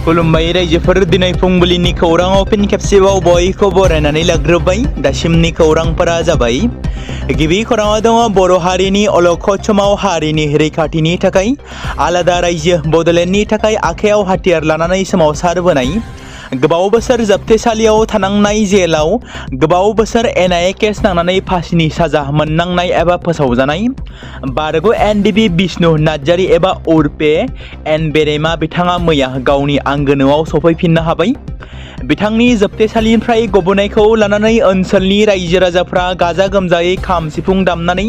खुलुमबाय रायजोफोर दिनै फुंबिलिनि खौराङाव फिन खेबसेबाव बयखौ बरायनानै लाग्रोबाय। दासिमनि खौरांफोरा जाबाय। गिबि खौराङाव दङ बर' हारिनि अलखद समाव हारिनि रैखाथिनि थाखाय आलादा रायजो बड'लेण्डनि थाखाय आखायाव हाथियार लानानै सोमावसारबोनाय, गोबाव बोसोर जोबथेसालियाव थानांनाय, जेलाव गोबाव बोसोर NIA केस नांनानै फासिनि साजा मोननांनाय एबा फोसावजानाय बारग' NDB बिष्णु नार्जारी एबा उर्फे एन बेरेमा बिथाङा मैया गावनि आंगो न'आव सफैफिननो हाबाय। बिथांनि जोबथेसालिनिफ्राय गबोनायखौ लानानै ओनसोलनि रायजो राजाफ्रा गाजा गोमजायै खाम सिफुं दामनानै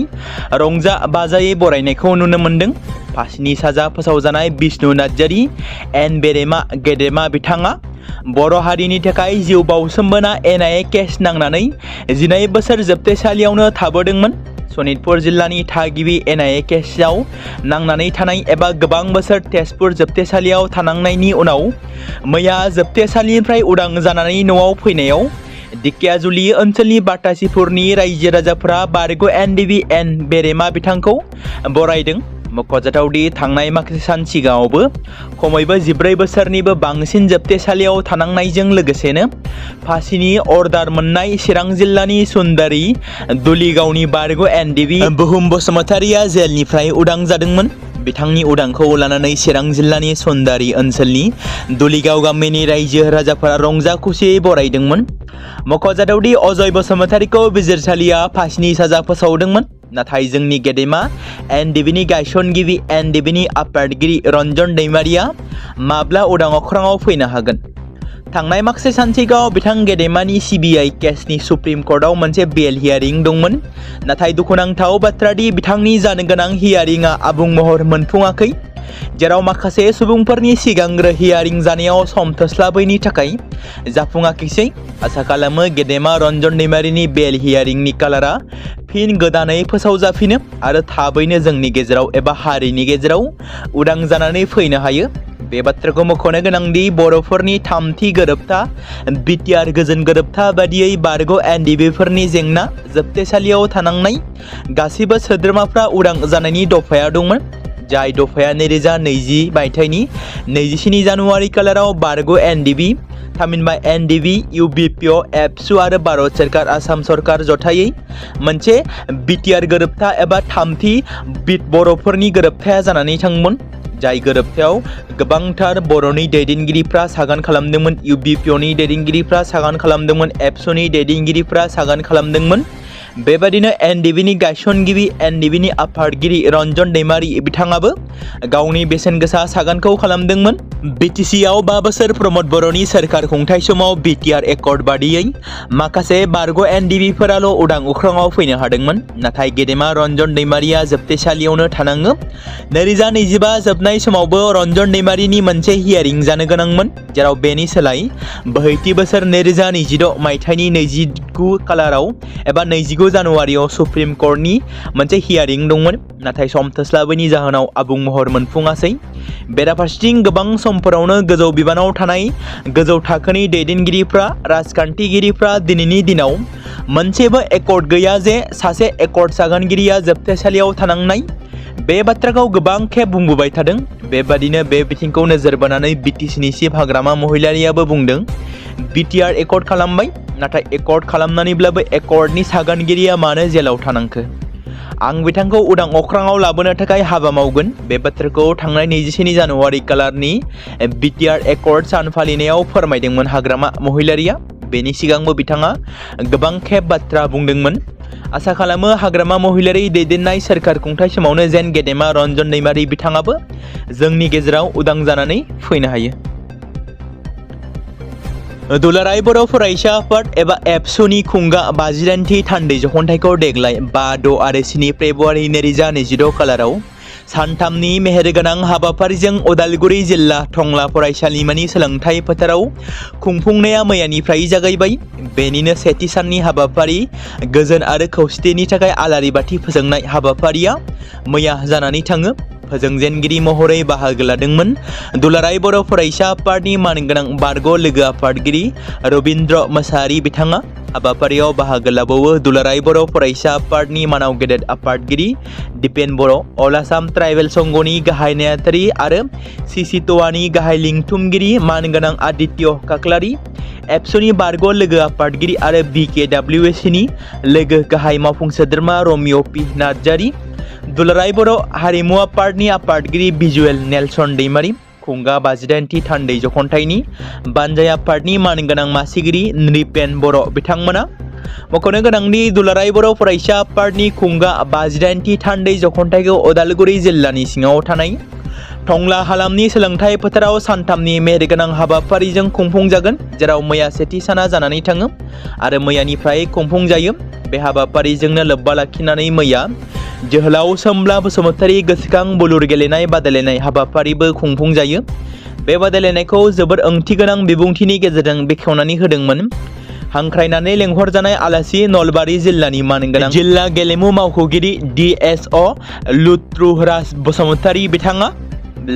रंजा बाजायै बरायनायखौ नुनो मोन्दों। फासिनि साजा फोसावजानाय बिष्णु नार्जारी एन बेरेमा गेदेमा बिथाङा बर' हारिनि थाखाय जिउ बाउसोमबोना NIA केस नांनानै 12 बोसोर जोबथेसालियावनो थाबोदोंमोन। सनितपुर जिल्लानि थागिबि NIA केसआव नांनानै थानाय एबा गोबां बोसोर तेजपुर जोबथेसालियाव थानांनायनि उनाव मैया जोबथेसालिनिफ्राय उदां जानानै न'आव फैनायाव दिकेयाजुलि ओनसोलनि बातासिपुरनि रायजो राजाफोरा बारग' NDB एन बेरेमा बिथांखौ बरायदों। मख'जाथावदि थांनाय माखासे सान सिगाङावबो खमैबो 14 बोसोरनिबो बांसिन जोबथेसालियाव थानांनायजों लोगोसेनो फासिनि अर्डार मोननाय चिरां जिल्लानि सुन्दारी दुलिगावनि बारग' NDB बुहुम बसुमतारिया जेलनिफ्राय उदां जादोंमोन। बिथांनि उदांखौ लानानै चिरां जिल्लानि सुन्दारी ओनसोलनि दुलिगाव गामिनि रायजो राजाफोरा रंजा खुसियै बरायदोंमोन। मख'जाथावदि अजय बसुमतारिखौ बिजिरसालिया फासिनि साजा फोसावदोंमोन, नाथाय जोंनि गेदेमा NDBनि गायसनगिरि NDBनि आफादगिरि रन्जन दैमारिया माब्ला उदां अख्राङाव फैनो हागोन? थांनाय माखासे सान सिगाङाव बिथां गेदेमानि CBI केसनि सुप्रिम कर्टआव मोनसे बेल हियारिं दंमोन, नाथाय दुखुनांथाव बाथ्रादि बिथांनि जानो गोनां हियारिंआ आबुं महर मोनफुङाखै, जेराव माखासे सुबुंफोरनि सिगांग्रो हियारिं जानायाव सम थोस्लाबैनि थाखाय जाफुङाखैसै। आसा खालामो गेदेमा रन्जन दैमारिनि बेल हियारिंनि कालारा फिन गोदानै फोसावजाफिनो आरो थाबैनो जोंनि गेजेराव एबा हारिनि गेजेराव उदां जानानै फैनो हायो। बे बाथ्राखौ मख'नो गोनांदि बर'फोरनि थामथि गोरोबथा BTR गोजोन गोरोबथा बादियै बारग' NDBफोरनि जेंना जोबथेसालियाव थानांनाय गासैबो सोद्रोमाफ्रा उदां जानायनि दफाया दंमोन, जाय दफाया 2020 मायथाइनि 27 जानुवारि खालाराव बारग' NDB थामहिनबा NDB UBPO एबसु आरो भारत सरकार आसाम सरकार जथायै मोनसे BTR गोरोबथा एबा थामथि बर'फोरनि गोरोबथाया जानानै थांमोन, जाय गोरोबथायाव गोबांथार बर'नि दैदेनगिरिफ्रा सागान खालामदोंमोन, UBPOनि दैदेनगिरिफ्रा सागान खालामदोंमोन, एबसुनि दैदेनगिरिफ्रा सागान खालामदोंमोन। बेबादिनो NDBनि गायसनगिरि NDBनि आफादगिरि रन्जन दैमारि बिथाङाबो गावनि बेसेन गोसा सागानखौ खालामदोंमोन। BTCआव 5 बोसोर प्रमद बर'नि सोरखार खुंथाय समाव BTR एकर्ड बादियै माखासे बारग' NDBफोराल' उदां अख्राङाव फैनो हादोंमोन, नाथाय गेदेमा रन्जन दैमारिया जोबथेसालियावनो थानाङो। 2025 जोबनाय समावबो रन्जन दैमारिनि मोनसे हियारिं जानो गोनांमोन, जेराव बेनि सोलाय बोहैथि बोसोर 2026 मायथाइनि 29 खालाराव एबा 29 जानुवारियाव सुप्रिम कर्टनि मोनसे हियारिं दंमोन, नाथाय सम थोस्लाबैनि जाहोनाव आबुं महर मोनफुङासै। बेराफारसेथिं गोबां समफोरावनो गोजौ बिबानाव थानाय गोजौ थाखोनि दैदेनगिरिफ्रा राजखान्थिगिरिफ्रा दिनैनि दिनाव मोनसेबो एकर्ड गैया जे सासे एकर्ड सागानगिरिया जोबथेसालियाव थानांनाय। बे बाथ्राखौ गोबां खेब बुंबोबाय थादों। बेबादिनो बे बिथिंखौ नोजोर बोनानै BTCनि चिफ हाग्रामा महिलारियाबो बुंदों, BTR एकर्ड खालामबाय, नाथाय एकर्ड खालामनानैब्लाबो एकर्डनि सागानगिरिया मानो जेलाव थानांखो? आं बिथांखौ उदां अख्राङाव लाबोनो थाखाय हाबा मावगोन। बे बाथ्राखौ थांनाय 27 जानुवारि खालारनि BTR एकर्ड सान फालिनायाव फोरमायदोंमोन हाग्रामा महिलारिया। बेनि सिगांबो बिथाङा गोबां खेब बाथ्रा बुंदोंमोन। आसा खालामो हाग्रामा महिलारि दैदेननाय सोरखार खुंथाय समावनो जेन गेदेमा रन्जन दैमारि बिथाङाबो जोंनि गेजेराव उदां जानानै फैनो हायो। दुलाराय बर' फरायसा आफाद एबा एबसुनि खुंगा 58थि थान्दै जखनथाइखौ देग्लाय 5, 6 आरो 7 फेब्रुवारि 2026 खालाराव सानथामनि मेहेरगोनां हाबाफारिजों उदालगुरि जिल्ला टंला फरायसालिमानि सोलोंथाइ फोथाराव खुंफुंनाया मैयानिफ्राय जागायबाय। बेनिनो सेथि साननि हाबाफारि गोजोन आरो खौसेथिनि थाखाय आलारि बाथि फोजोंनाय हाबाफारिया मैया जानानै थाङो। फोजोंजेनगिरि महरै बाहागो लादोंमोन। दुलाराय बर' फरायसा आफादनि मानगोनां बारग' लोगो आफादगिरि रबिन्द्र मोसाहारि बिथाङा हाबाफारियाव बाहागो लाबावो। दुलाराय बर' फरायसा आफादनि मानाव गेदेर आफादगिरि दिपेन बर', अल आसाम ट्राइबेल संघनि गाहाय नेहाथारि आरो सिसिट'आनि गाहाय लिंथुमगिरि मानगोनां आदित्य काक्लारि, एबसुनि बारग' लोगो आफादगिरि आरो BKWSनि लोगो गाहाय मावफुं सोद्रोमा रमिअ पि नार्जारि, दुलाराय बर' हारिमु आफादनि आफादगिरि भिजुएल नेलसन दैमारि, खुंगा 58थि थान्दै जखन्थाइनि बानजाय आफादनि मानगोनां मासिगिरि नृपेन बर' बिथांमोना मख'नो गोनांदि दुलाराय बर' फरायसा आफादनि खुंगा 58थि थान्दै जखन्थाइखौ उदालगुरि जिल्लानि सिङाव थानाय टंला हालामनि सोलोंथाइ फोथाराव सानथामनि मेहेरगोनां हाबाफारिजों खुंफुंजागोन, जेराव मैया सेथि साना जानानै थाङो आरो मैयानिफ्राय खुंफुंजायो। बे हाबाफारिजोंनो लोब्बा लाखिनानै मैया जोहोलाव सोमब्ला बसुमतारी गोसोखां बुलुर गेलेनाय बादायलायनाय हाबाफारिबो खुंफुंजायो। बे बादायलायनायखौ जोबोद ओंथिगोनां बिबुंथिनि गेजेरजों बेखेवनानै होदोंमोन हांख्रायनानै लेंहरजानाय आलासि नलबारि जिल्लानि मानगोनां जिल्ला गेलेमु मावख'गिरि DSO लुत्रुराज बसुमतारी बिथाङा।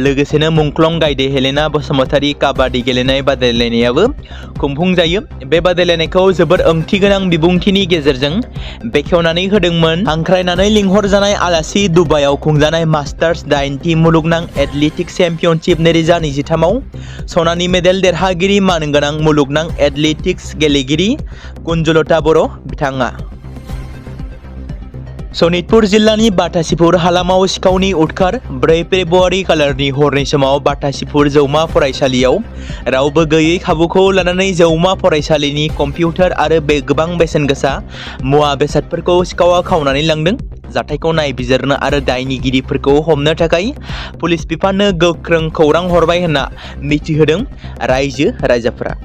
लोगोसेनो मुंख्लं गायदे हेलेना बसुमतारी काबादि गेलेनाय बादायलायनायाबो खुंफुंजायो। बे बादायलायनायखौ जोबोद ओंथिगोनां बिबुंथिनि गेजेरजों बेखेवनानै होदोंमोन हांख्रायनानै लिंहरजानाय आलासि दुबाइआव खुंजानाय मास्टार्स 8थि मुलुगनां एथलेटिक्स चेम्पियनशिप 2023आव सनानि मेडेल देरहागिरि मानगोनां मुलुगनां एथलेटिक्स गेलेगिरि कुन्जलता बर' बिथाङा। सनितपुर जिल्लानि बाटासिपुर हालामाव सिखावनि उदखार 4 फेब्रुवारि खालारनि हरनि समाव बाटासिपुर जौमा फरायसालियाव रावबो गैयै खाबुखौ लानानै जौमा फरायसालिनि कम्पिउटार आरो गोबां बेसेन गोसा मुवा बेसादफोरखौ सिखावा खावनानै लांदों। जाथायखौ नायबिजिरनो आरो दायनिगिरिफोरखौ हमनो थाखाय पुलिस बिफाननो गोख्रों खौरां हरबाय होनना मिथिहोदों रायजो राजाफोरा।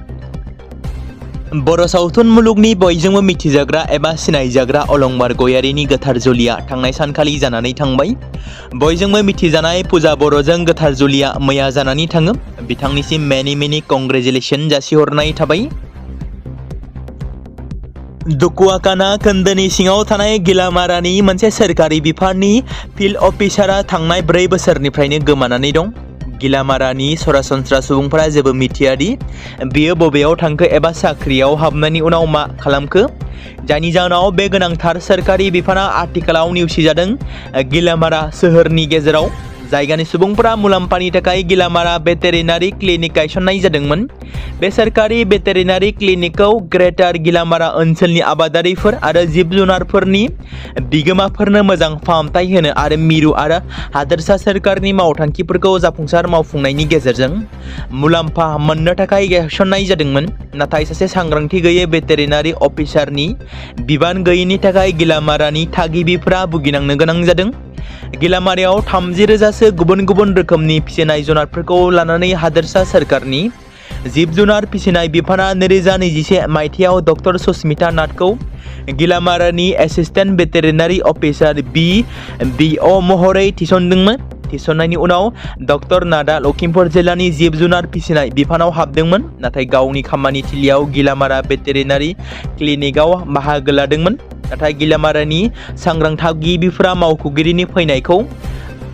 बर' सावथुन मुलुगनि बयजोंबो मिथिजाग्रा एबा सिनायजाग्रा अलंबार गयारिनि गोथार जुलिया थांनाय सानखालि जानानै थांबाय। बयजोंबो मिथिजानाय फुजा बर'जों गोथार जुलिया मैया जानानै थाङो। बिथांनिसिम मेनि कंग्रेचुलेसन जासिहरनाय थाबाय। दुकुआकाना खोन्दोनि सिङाव थानाय गिलामारानि मोनसे सोरखारि बिफाननि फिल्ड अफिसारा थांनाय 4 बोसोरनिफ्रायनो गोमानानै दं। गिलामारानि सरासनस्रा सुबुंफोरा जेबो मिथिया दि बियो बबेयाव थांखो एबा साख्रियाव हाबनायनि उनाव मा खालामखो, जायनि जाहोनाव बे गोनांथार सोरखारि बिफाना आथिखालाव नेवसिजादों। गिलामारा सोहोरनि गेजेराव जायगानि सुबुंफोरा मुलाम्फानि थाखाय गिलामारा भेटेरिनारि क्लिनिक गायसननाय जादोंमोन। बे सोरखारि भेटेरिनारि क्लिनिकखौ ग्रेटार गिलामारा ओनसोलनि आबादारिफोर आरो जिब जुनारफोरनि बिगोमाफोरनो मोजां फाहामथाय होनो आरो मिरु आरो हादोरसा सोरखारनि मावथांखिफोरखौ जाफुंसार मावफुंनायनि गेजेरजों मुलाम्फा मोननो थाखाय गायसननाय जादोंमोन। नाथाय सासे सांग्रांथि गैयै भेटेरिनारि अफिसारनि बिबान गैयैनि थाखाय गिलामारानि थागिबिफोरा भुगिनांनो गोनां जादों। गिलामारायाव 30,000सो गुबुन गुबुन रोखोमनि फिसिनाय जुनारफोरखौ लानानै हादोरसा सोरखारनि जिब जुनार फिसिनाय बिफाना 2021 मायथाइयाव डक्टर सुस्मिता नाथखौ गिलामारानि एसिस्टेन्ट भेटेरिनारि अफिसार BVO महरै थिसनदोंमोन। थिसननायनि उनाव डक्टर नाथआ लखिमपुर जिल्लानि जिब जुनार फिसिनाय बिफानाव हाबदोंमोन, नाथाय गावनि खामानि थिलियाव गिलामारा भेटेरिनारि क्लिनिकआव बाहागो लादोंमोन। नाथाय गिलामारानि सांग्रां थागिबिफोरा मावख'गिरिनि फैनायखौ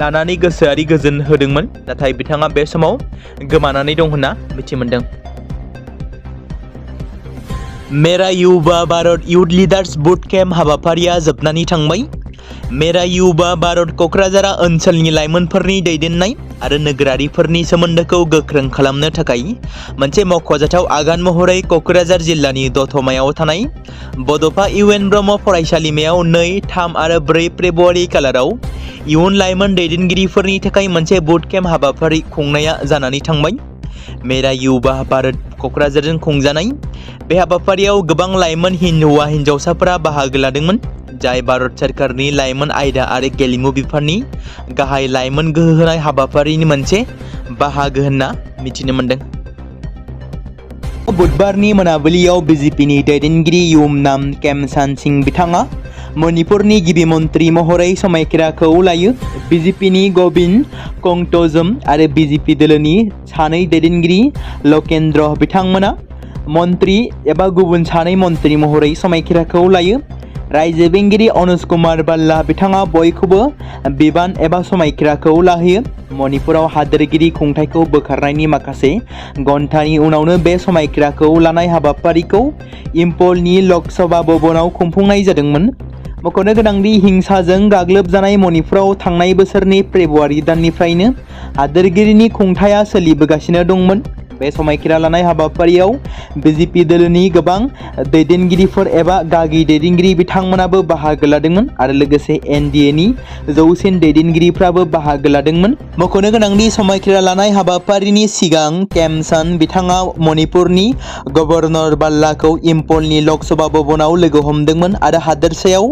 लानानै गोसोआरि गोजोन होदोंमोन, नाथाय बिथाङा बे समाव गोमानानै दं होनना मिथिमोनदों। मेरा युवा भारत युथ लिडार्स बुटकेम्प हाबाफारिया जोबनानै थांबाय। मेरा युवा भारत क'क्राझारा ओनसोलनि लाइमोनफोरनि दैदेननाय आरो नोगोरारिफोरनि सोमोन्दोखौ गोख्रों खालामनो थाखाय मोनसे मख'जाथाव आगान महरै क'क्राझार जिल्लानि दतमायाव थानाय बड'फा UN ब्रह्म फरायसालिमायाव 2, 3 आरो 4 फेब्रुवारि खालाराव इयुन लाइमोन दैदेनगिरिफोरनि थाखाय मोनसे बुटकेम्प हाबाफारि खुंनाया जानानै थांबाय। मेरा युवा भारत क'क्राझारजों खुंजानाय बे हाबाफारियाव गोबां लाइमोन हौवा हिन्जावसाफोरा बाहागो लादोंमोन, जाय भारत सोरखारनि लाइमोन आयदा आरो गेलेमु बिफाननि गाहाय लाइमोन गोहो होनाय हाबाफारिनि मोनसे बाहागो होनना मिथिनो मोनदों। बुधबारनि मोनाबिलियाव BJPनि दैदेनगिरि युमनाम खेमसान सिंह बिथाङा मणिपुरनि गिबि मन्त्रि महरै समायखिराखौ लायो। BJPनि गबिन्द कंट'जम आरो BJP दोलोनि सानै दैदेनगिरि लकेन्द्र बिथांमोना मन्त्रि एबा गुबुन सानै मन्त्रि महरै समायखिराखौ लायो। रायजो बेंगिरि अनुज कुमार बाल्ला बिथाङा बयखौबो बिबान एबा समायखिराखौ लाहोयो। मणिपुराव हादोरगिरि खुंथायखौ बोखारनायनि माखासे घन्टानि उनावनो बे समायखिराखौ लानाय हाबाफारिखौ इम्फलनि लकसभा भवनाव खुंफुंनाय जादोंमोन। मख'नो गोनांदि हिंसाजों गाग्लोबजानाय मणिपुराव थांनाय बोसोरनि फेब्रुवारि दाननिफ्रायनो हादोरगिरिनि खुंथाया सोलिबोगासिनो दंमोन। बे समायखिरा लानाय हाबाफारियाव बिजेपि दोलोनि गोबां दैदेनगिरिफोर एबा गागि दैदेनगिरि बिथांमोनाबो बाहागो लादोंमोन आरो लोगोसे एनडिएनि जौसिन दैदेनगिरिफ्राबो बाहागो लादोंमोन। मख'नो गोनांदि समायखिरा लानाय हाबाफारिनि सिगां केमसान बिथाङा मणिपुरनि गभर्नर बाल्लाखौ इम्फलनि लकसभा भवनाव लोगो हमदोंमोन आरो हादोरसायाव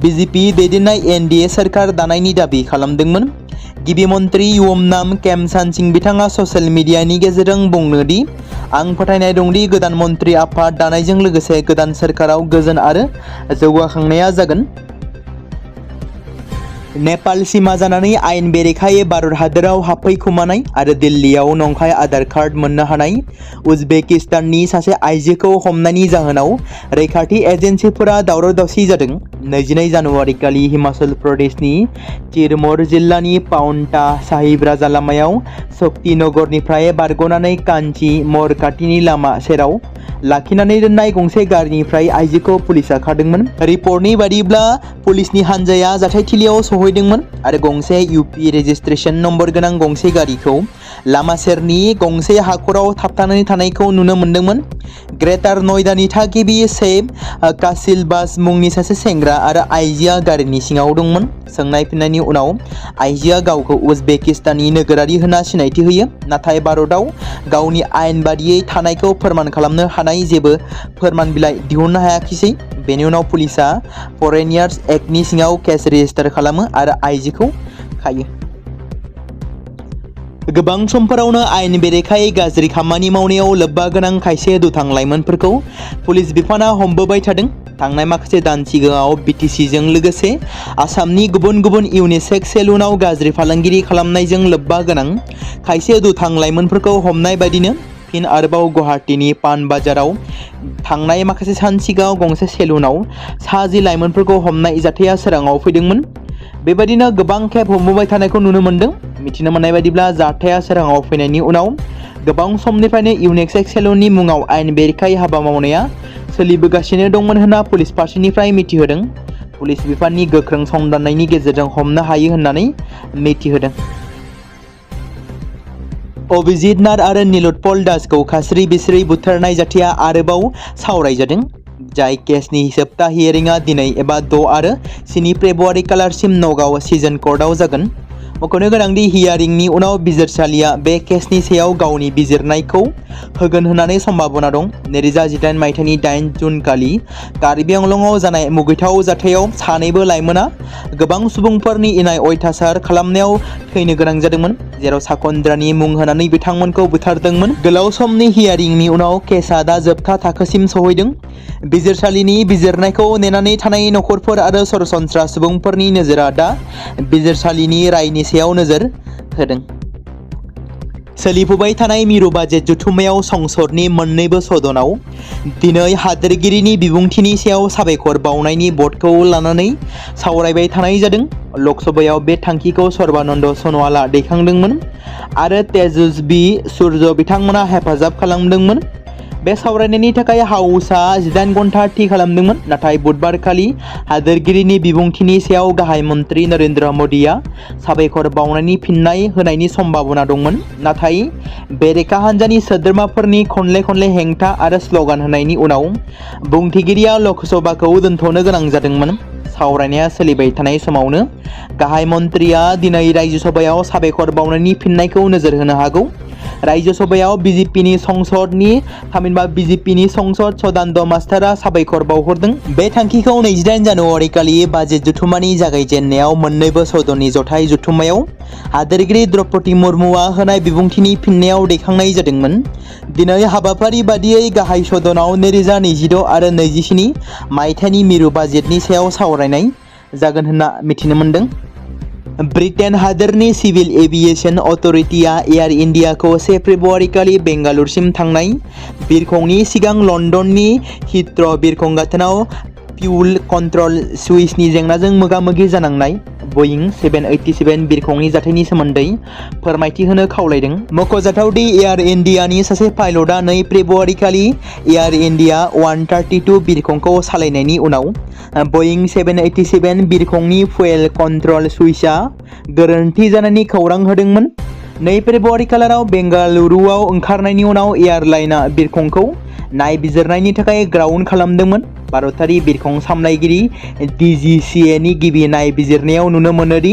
बिजेपि दैदेननाय एनडिए सोरखार दानायनि दाबि खालामदोंमन। गिबि मन्त्रि युमनाम केमसान सिंह बिथाङा ससियेल मिडियानि गेजेरजों बुंनो दि आं फोथायनाय दंदि गोदान मन्त्रि आफाद दानायजों लोगोसे गोदान सोरखाराव गोजोन आरो जौगाखांनाया जागोन। नेपाल सिमा जानानै आयेन बेरेखायै भारत हादोराव हाबफैखुमानाय आरो दिल्लीयाव नंखाय आधार कार्ड मोननो हानाय उजबेकिस्ताननि सासे आइजोखौ हमनायनि जाहोनाव रैखाथि एजेन्सिफोरा दावराव-दावसि जादों। 22 जानुवारि खालि हिमाचल प्रदेशनि चिरमौर जिल्लानि पाउन्टा साहिब राजा लामायाव शक्तिनगरनिफ्राय बारग'नानै कान्ची मर खाथिनि लामा सेराव लाखिनानै दोननाय गंसे गारिनिफ्राय आइजोखौ पुलिसआ खादोंमोन। रिपर्टनि बादिब्ला पुलिसनि हानजाया जाथायथिलियाव सहैदोंमोन आरो गंसे इउपि रेजिस्ट्रेशन नम्बर गोनां गंसे गारिखौ लामा सेरनि गंसे हाखराव थाबथानानै थानायखौ नुनो मोन्दोंमोन। ग्रेटार नयडानि थागिबि सेब कासिलबास मुंनि सासे सेंग्रा आरो आइजोआ गारिनि सिङाव दंमोन। सोंनाय फिननायनि उनाव आइजोआ गावखौ उजबेकिस्ताननि नोगोरारि होना सिनायथि होयो, नाथाय भारतआव गावनि आयेन बादियै थानायखौ फोरमान खालामनो हानाय जेबो फोरमान बिलाइ दिहुननो हायाखिसै। बेनि उनाव पुलिसआ फरेनियार्स एक्टनि सिङाव केस रेजिस्टार खालामो आरो आइजोखौ खायो। गोबां समफोरावनो आयेन बेरेखायै गाज्रि खामानि मावनायाव लोब्बा गोनां खायसे दुथां लाइमोनफोरखौ पुलिस बिफाना हमबोबाय थादों। थांनाय माखासे दान सिगाङाव बिटिसिजों लोगोसे आसामनि गुबुन गुबुन इउनिसेक्स सेलुनाव गाज्रि फालांगिरि खालामनायजों लोब्बा गोनां खायसे दुथां लाइमोनफोरखौ हमनाय बायदिनो फिन आरोबाव गुवाहाटीनि पान बाजाराव थांनाय माखासे सान सिगाङाव गंसे सेलुनाव 10 लाइमोनफोरखौ हमनाय जाथाया सोराङाव फैदोंमोन। बेबायदिनो गोबां खेब हमबोबाय थानायखौ नुनो मोन्दों। मिथिनो मोननाय बायदिब्ला जाथाया सोराङाव फैनायनि उनाव गोबां समनिफ्रायनो इउनिसेक्स सेलुननि मुङाव आयेन बेरेखायै हाबा मावनाया सोलिबोगासिनो दंमोन होनना पुलिस फारसेनिफ्राय मिथिहोदों। पुलिस बिफाननि गोख्रों संदाननायनि गेजेरजों हमनो हायो होननानै मिथिहोदों। अभिजित नाथ आरो नीलोत्पल दासखौ खास्रि बिस्रि बुथारनाय जाथाया आरोबाव सावरायजादों, जाय केसनि जोबथा हियरिंआ दिनै एबा 6 आरो 7 फेब्रुवारि खालारसिम नगाव सिजन कर्टआव जागोन। मख'नो गोनांदि हियारिंनि उनाव बिजिरसालिया बे केसनि सायाव गावनि बिजिरनायखौ होगोन होननानै सम्भाबना दं। 2018 मायथाइनि 8 जुन खालि कार्बि आंलंआव जानाय मुगैथाव जाथायाव सानैबो लाइमोना गोबां सुबुंफोरनि इनाय अयथासार खालामनायाव थैनो गोनां जादोंमोन, जेराव साखन्द्रानि मुं होनानै बिथांमोनखौ बुथारदोंमोन। गोलाव समनि हियारिंनि उनाव केसआ दा जोबथा थाखोसिम सौहैदों। बिजिरसालिनि बिजिरनायखौ नेनानै थानाय नखरफोर आरो सरासनस्रा सुबुंफोरनि नोजोरा दा बिजिरसालिनि रायनि सायाव नोजोर होदों। सोलिफुबाय थानाय मिरु बाजेट जथुम्मायाव संसदनि मोन्नैबो सदनाव दिनै हादोरगिरिनि बिबुंथिनि सायाव साबायखर बावनायनि भटखौ लानानै सावरायबाय थानाय जादों। लकसभायाव बे थांखिखौ सर्बानन्द सन'वालआ दैखांदोंमोन आरो तेजस्वी सूर्य बिथांमोना हेफाजाब खालामदोंमोन। बे सावरायनायनि थाखाय हाउसआ 18 घन्टा थि खालामदोंमोन, नाथाय बुधबारखालि हादोरगिरिनि बिबुंथिनि सायाव गाहाय मन्त्रि नरेन्द्र मोदीआ साबायखर बावनायनि फिननाय होनायनि सम्भाबना दंमोन, नाथाय बेरेखा हान्जानि सोद्रोमाफोरनि खनले हेंथा आरो स्ल'गान होनायनि उनाव बुंथिगिरिया लकसभाखौ दोनथ'नो गोनां जादोंमोन। सावरायनाया सोलिबाय थानाय समावनो गाहाय मन्त्रिया दिनै रायजोसभायाव साबायखर बावनायनि फिननायखौ नोजोर होनो हागौ। रायजोसभायाव बिजेपिनि संसद सदानन्द मास्टारआ साबायखर बावहरदों। बे थांखिखौ 28 जानुवारि खालि बाजेट जथुम्मानि जागायजेननायाव मोन्नैबो सदननि जथाय जथुम्मायाव हादोरगिरि द्रौपदी मुर्मुआ होनाय बिबुंथिनि फिननायाव दैखांनाय जादोंमोन। दिनै हाबाफारि बादियै गाहाय सदनाव 2026 आरो 27 मायथाइनि मिरु बाजेटनि सायाव सावरायनाय जागोन होनना मिथिनो मोन्दों। ब्रिटेन हादोरनि सिभिल एभिएशन अथरिटिया एयार इन्डियाखौ 1 फेब्रुवारि खालि बेंगालुरुसिम थांनाय बिरखंनि सिगां लन्दननि हिथ्र' बिरखं गाथोनाव फिउल कन्ट्रल सुइचनि जेंनाजों मोगा-मोगि जानांनाय बइं 787 बिरखंनि जाथायनि सोमोन्दै फोरमायथि होनो खावलायदों। मख'जाथाव दि एयार इन्डियानि सासे पाइलटआ 2 फेब्रुआरि खालि एयार इन्डिया 132 बिरखंखौ सालायनायनि उनाव बइं 787 बिरखंनि फुएल कन्ट्रल सुइचआ गोरोन्थि जानायनि खौरां होदोंमोन। 2 फेब्रुआरि खालाराव बेंगालुरुआव ओंखारनायनि उनाव एयारलाइनआ बिरखंखौ नायबिजिरनायनि थाखाय ग्राउन्ड खालामदोंमोन। भारतारि बिरखं सामलायगिरि DGCAनि गिबि नायबिजिरनायाव नुनो मोनोदि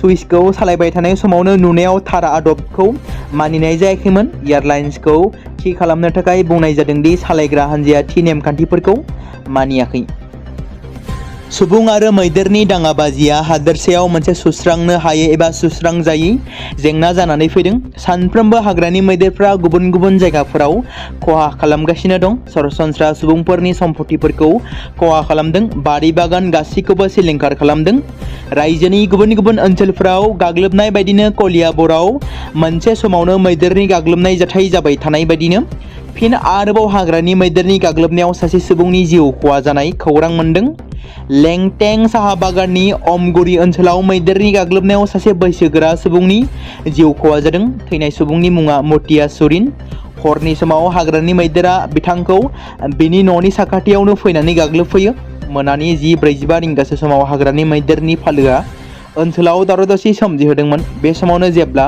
सुइचखौ सालायबाय थानाय समावनो नुनायाव थार आदबखौ मानिनाय जायाखैमोन। एयारलाइन्सखौ थि खालामनो थाखाय बुंनाय जादोंदि सालायग्रा हान्जाया थि नेमखान्थिफोरखौ मानियाखै। सुबुं आरो मैदेरनि दाङाबाजिया हादोरसायाव मोनसे सुस्रांनो हायै एबा सुस्रांजायै जेंना जानानै फैदों। सानफ्रोमबो हाग्रानि मैदेरफ्रा गुबुन गुबुन जायगाफोराव खहा खालामगासिनो दं। सरासनस्रा सुबुंफोरनि सम्पथिफोरखौ खहा खालामदों, बारि बागान गासैखौबो सिलिंखार खालामदों। रायजोनि गुबुन गुबुन ओनसोलफोराव गाग्लोबनाय बायदिनो कलियाबराव मोनसे समावनो मैदेरनि गाग्लोबनाय जाथाय जाबाय थानाय बायदिनो फिन आरोबाव हाग्रानि मैदेरनि गाग्लोबनायाव सासे सुबुंनि जिउ खहा जानाय खौरां मोन्दों। लेंटें साहा बागाननि अमगुरि ओनसोलाव मैदेरनि गाग्लोबनायाव सासे बैसोगोरा सुबुंनि जिउ खहा जादों। थैनाय सुबुंनि मुङा मतिया सुरिन। हरनि समाव हाग्रानि मैदेरा बिथांखौ बिनि न'नि साखाथियावनो फैनानै गाग्लोबफैयो। मोनानि 10:45 रिंगासो समाव हाग्रानि मैदेरनि फालोआ ओनसोलाव दावराव-दावसि सोमजिहोदोंमोन। बे समावनो जेब्ला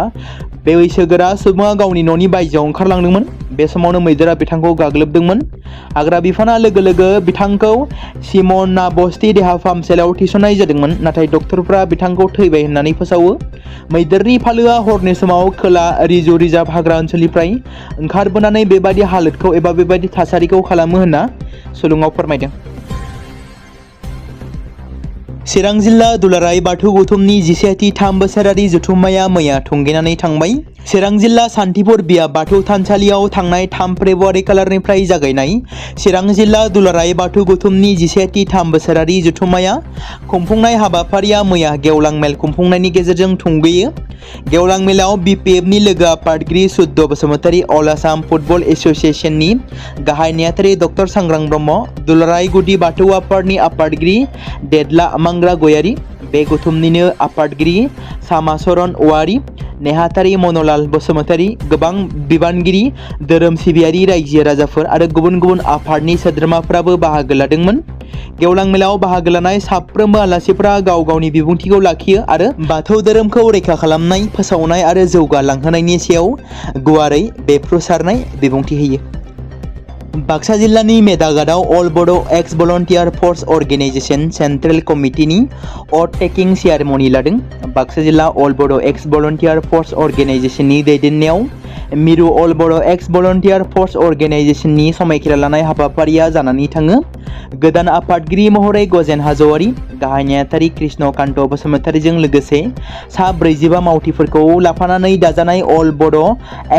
बैसोगोरा सुबुङा गावनि न'नि बायजोआव ओंखारलांदोंमोन, बे समावनो मैदेरा बिथांखौ गाग्लोबदोंमोन। हाग्रा बिफाना लोगो लोगो बिथांखौ सिमनाबस्ति देहा फाहामसालियाव थिसननाय जादोंमोन, नाथाय डक्टरफ्रा बिथांखौ थैबाय होननानै फोसावो। मैदेरनि फालोआ हरनि समाव खोला रिजु रिजार्भ हाग्रा ओनसोलनिफ्राय ओंखारबोनानै बेबादि हालोदखौ एबा बेबादि थासारिखौ खालामो होनना सुलुङाव फोरमायदों। चिरां जिल्ला दुलाराय बाथौ गौथुमनि 11थि 3 बोसोरारि जथुम्माया मैया थुंगेनानै थांबाय। चिरां जिल्ला सान्थिपुर बिया बाथौ थानसालियाव थांनाय 3 फेब्रुआरि खालारनिफ्राय जागायनाय चिरां जिल्ला दुलाराय बाथौ गौथुमनि 11थि 3 बोसोरारि जथुम्माया खुंफुंनाय हाबाफारिया मैया गेवलां मेल खुंफुंनायनि गेजेरजों थुंगेयो। गेवलां मेलाव BPF नि लोगो आफादगिरि सुद्द बसुमतारी, अल आसाम फुटबल एसोसिएशननि गाहाय नेहाथारि डक्टर सांग्रां ब्रह्म, दुलाराय गुदि बाथौ आफादनि आफादगिरि देदला मांग्रा गयारी, बे गौथुमनिनो आफादगिरि सामाचरण औवारी, नेहाथारि मन'लाल बसुमतारी, गोबां बिबानगिरि, धोरोम सिबियारि रायजो राजाफोर आरो गुबुन गुबुन आफादनि सोद्रोमाफोराबो बाहागो लादोंमोन। गेवलां मेलाव बाहागो लानाय साफ्रोमबो आलासिफोरा गाव गावनि बिबुंथिखौ लाखियो आरो बाथौ धोरोमखौ रैखा खालामनाय, फोसावनाय आरो जौगालांहोनायनि सायाव गुवारै बेफ्रुसारनाय बिबुंथि होयो। बाक्सा जिल्लानि मेदाघाटआव अल बड' एक्स भलन्टियार फर्स अर्गेनाइजेशन सेन्ट्रेल कमिटिनि अथ टेकिं सेरेमनि लादों। बाक्सा जिल्ला अल बड' एक्स भलन्टियार फर्स अर्गेनाइजेशननि दैदेननायाव मिरु अल बड' एक्स भलन्टियार फर्स अर्गेनाइजेशननि समायखिरा लानाय हाबाफारिया जानानै थाङो। गोदान आफादगिरि महरै गजेन हाज'वारी, गाहाय नेहाथारि कृष्ण कान्त बसुमतारीजों लोगोसे सा 45 मावथिफोरखौ लाफानानै दाजानाय अल बड'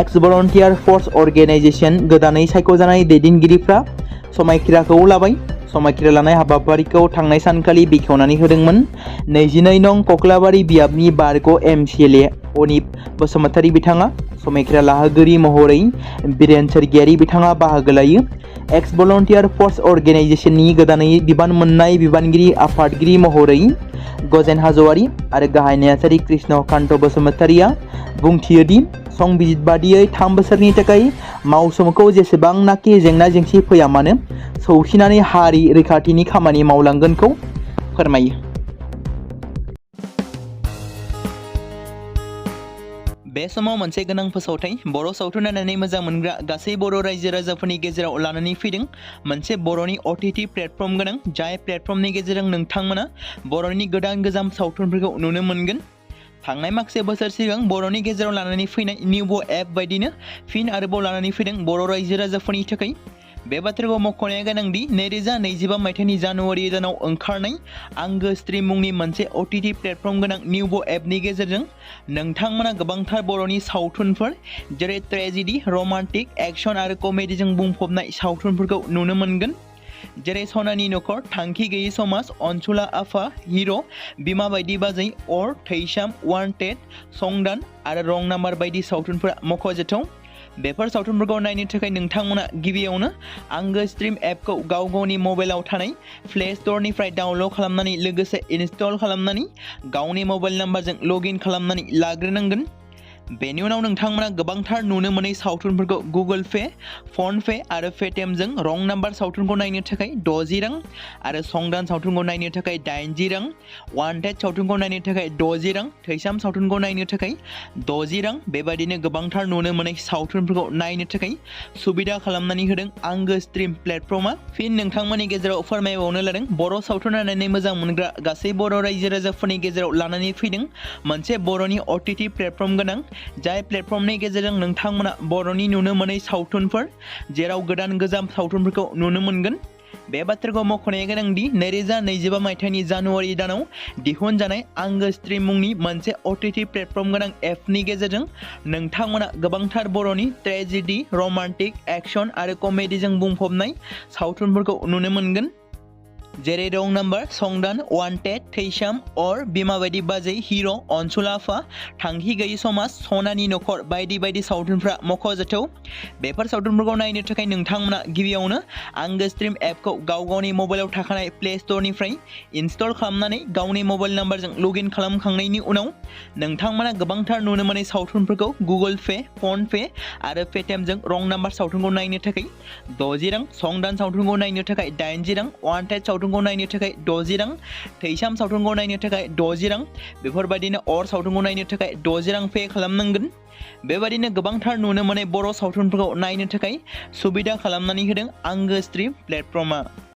एक्स भलन्टियार फर्स अर्गेनाइजेशन गोदानै सायख'जानाय दैदेनगिरिफ्रा समायखिराखौ लाबाय। समायखिरा लानाय हाबाफारिखौ थांनाय सानखालि बेखेवनानै होदोंमोन। 22 नं कक्लाबारि बियाबनि बारग' MCLA अनिप बसुमतारी बिथाङा। समायखिरा लाहोगिरि महरै बिरेन सोरगियारि बिथाङा बाहागो लायो। एक्स भलन्टियार फर्स अर्गेनाइजेशननि गोदानै बिबान मोननाय बिबानगिरि आफादगिरि महरै गजेन हाज'वारी आरो गाहाय नेहाथारि कृष्ण कान्त बसुमतारीया बुंथियोदि संबिजित बादियै 3 बोसोरनि थाखाय मावसुमखौ जेसेबांनाखि जेंना जेंसि फैया मानो सौसिनानै हारि रैखाथिनि खामानि मावलांगोनखौ फोरमायो। बे समाव मोनसे गोनां फोसावथाय बर' सावथुन नायनानै मोजां मोनग्रा गासै बर' रायजो राजाफोरनि गेजेराव लानानै फैदों मोनसे बर'नि OTT प्लेटफर्म गोनां, जाय प्लेटफर्मनि गेजेरजों नोंथांमोना बर'नि गोदान गोजाम सावथुनफोरखौ नुनो मोनगोन। थांनाय माखासे बोसोर सिगां बर'नि गेजेराव लानानै फैनाय निउबो एप बायदिनो फिन आरोबाव लानानै फैदों बर' रायजो राजाफोरनि थाखाय। बे बाथ्राखौ मख'नाया गोनांदि 2025 मायथाइनि जानुवारि दानाव ओंखारनाय आंगो स्ट्रिम मुंनि मोनसे OTT प्लेटफर्म गोनां निउबो एपनि गेजेरजों नोंथांमोना गोबांथार बर'नि सावथुनफोर जेरै ट्रेजेडि, रमान्टिक, एक्सन आरो कमेडिजों बुंफबनाय सावथुनफोरखौ नुनो मोनगोन। जेरै सनानि नखर, थांखि गैयै समाज, अनसुला आफा, हिर', बिमा बायदि बाजै, अर, थैसाम, वान्टेड, संदान आरो रं नाम्बार बायदि सावथुनफोरा मख'जाथाव। बेफोर सावथुनफोरखौ नायनो थाखाय नोंथांमोना गिबियावनो आंगो स्ट्रिम एपखौ गाव गावनि मबाइलाव थानाय प्ले स्ट'रनिफ्राय डाउनल'ड खालामनानै लोगोसे इनस्टल खालामनानै गावनि मबाइल नाम्बारजों लगइन खालामनानै लाग्रोनांगोन। बेनि उनाव नोंथांमोना गोबांथार नुनो मोनै सावथुनफोरखौ गुगोल पे, फन पे आरो पेटिएमजों रं नाम्बार सावथुनखौ नायनो थाखाय 60 रां आरो संदान सावथुनखौ नायनो थाखाय 80 रां, वान्टेड सावथुनखौ नायनो थाखाय 60 रां, थैसाम सावथुनखौ नायनो थाखाय 60 रां बेबायदिनो गोबांथार नुनो मोनै सावथुनफोरखौ नायनो थाखाय सुबिदा खालामनानै होदों आंगो स्ट्रिम प्लेटफर्मआ। फिन नोंथांमोननि गेजेराव फोरमायबावनो लादों बर' सावथुन नायनानै मोजां मोनग्रा गासै बर' रायजो राजाफोरनि गेजेराव लानानै फैदों मोनसे बर'नि OTT प्लेटफर्म गोनां जाय प्लेटफर्मनि गेजेरजों नोंथांमोना बर'नि नुनो मोनै सावथुनफोर जेराव गोदान गोजाम सावथुनफोरखौ नुनो मोनगोन। बे बाथ्राखौ मख'नाया गोनांदि 2025 मायथाइनि जानुवारि दानाव दिहुनजानाय आंगो स्ट्रिम मुंनि मोनसे OTT प्लेटफर्म गोनां एपनि गेजेरजों नोंथांमोना गोबांथार बर'नि ट्रेजेडि, रमान्टिक, एक्शन आरो कमेडिजों बुंफबनाय सावथुनफोरखौ नुनो मोनगोन। जेरै रं नाम्बार, संदान, वान्टेड, थैसाम, अर, बिमा बायदि बाजै, हिर', अनसुला आफा, थांखि गैयि समाज, सनानि नखर बायदि बायदि सावथुनफ्रा मख'जाथाव। बेफोर सावथुनफोरखौ नायनो थाखाय नोंथांमोना गिबियावनो आंगो स्ट्रिम एपखौ गाव गावनि मबाइलाव थाखानाय प्ले स्ट'रनिफ्राय इनस्टल खालामनानै गावनि मबाइल नाम्बारजों लगइन खालामखांनायनि उनाव नोंथांमोना गोबांथार नुनो मोनै सावथुनफोरखौ गुगोल पे, फन पे आरो पेटिएमजों रं नाम्बार सावथुनखौ नायनो थाखाय 60 रां, संदान सावथुनखौ नायनो थाखाय 80 रां, वान्टेड सावथुनखौ नायनो थाखाय 60 रां, थैसाम सावथुनखौ नायनो थाखाय 60 रां बेफोरबायदिनो अर सावथुनखौ नायनो थाखाय 60 रां पे खालामनांगोन। बेबायदिनो गोबांथार नुनो मोनै बर' सावथुनफोरखौ नायनो थाखाय सुबिदा खालामनानै होदों आंगो स्ट्रिम प्लेटफर्मआ।